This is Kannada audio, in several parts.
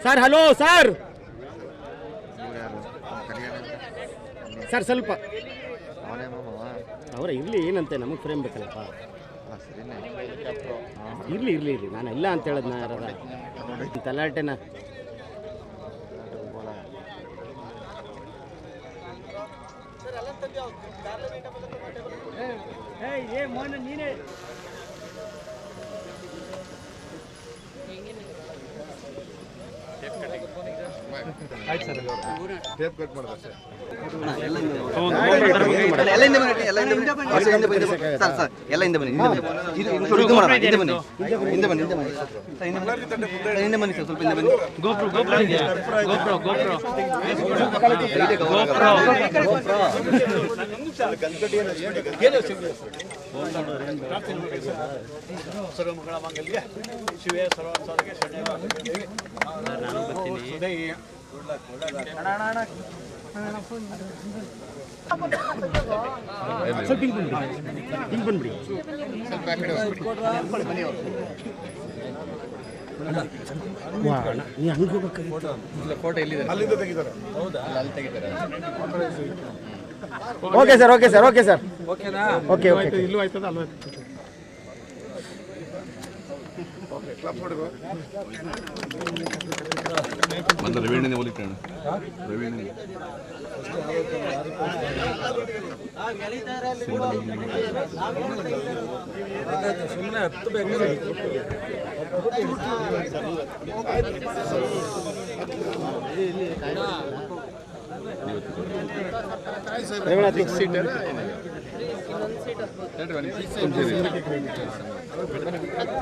ಸರ್ ಹಲೋ ಸರ್ ಸರ್ ಸ್ವಲ್ಪ ಅವರ ಇರಲಿ ಏನಂತೆ ನಮಗೆ ಫ್ರೇಮ್ ಬೇಕಲ್ಲಪ್ಪ ಇರಲಿ ಇರಲಿ ಇರಲಿ ನಾನು ಇಲ್ಲ ಅಂತ ಹೇಳದ್ ನಾ ಯಾರದ ತಲಾಟೆನ ನೀನೇ ಆಯ್ತು ಸರ್ ಟೇಪ್ ಕಟ್ ಮಾಡಿದೆ ಸರ್ ಎಲ್ಲ ಬನ್ನಿ ಸ್ವಲ್ಪ ಸರ್ವಮಂಗಳ ಮಾಂಗಲ್ಯ ಶಿವೇ ಸರ್ವಾರ್ಥಸಾಧಕೆ ಶರಣ್ಯೇ ಸ್ವಲ್ಪ ಹಿಂಗೆ ಬಂದ್ಬಿಡಿ ನೀ ಹಂಗೆ ಹೋಗ್ಬೇಕಾಗಿತ್ತು ಫೋಟೋ ಎಲ್ಲಿದೆ ಅಲ್ಲಿಂದ ತೆಗಿತಾರೆ ಅಲ್ಲಿ ತೆಗಿತಾರೆ okay sir okay sir okay sir ಓಕೆನಾ ಓಕೆ ಓಕೆ ಇಲ್ಲೂ ಆಯ್ತದ ಅಲ್ಲೂ ಕ್ಲಾಪ್ ಹೊಡೆದು ಬಂದ ರವೀಣನೇ ಒಲಿತಾಣ ರವೀಣನೇ ಸುಮ್ಮನೆ ಹತ್ತಬೇಕು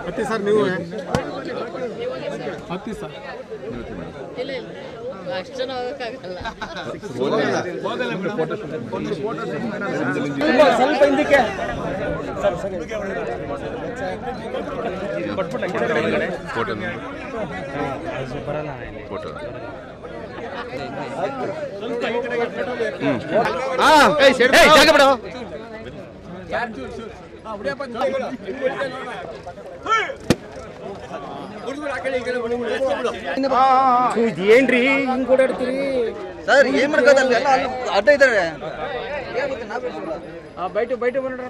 ಹತ್ತಿ ಸರ್ ನೀವು ಹತ್ತಿ ಸರ್ ಅಷ್ಟು ಜನ ಹೋಗಕ್ಕಾಗಲ್ಲ ಸ್ವಲ್ಪ ಹಿಂದಕ್ಕೆ ಫೋಟೋ ಫೋಟೋ ಜಾಗ ಬಿಡು ಏನ್ರಿ ಹಿಂಗ್ ಓಡಾಡ್ತೀರಿ ಸರ್ ಏನ್ ಮಾಡ್ಕೋದಲ್ಲ ಅಡ್ಡ ಇದ್ದಾರೆ ಬೈಟು ಬೈಟು ಬಂದ್ರಿ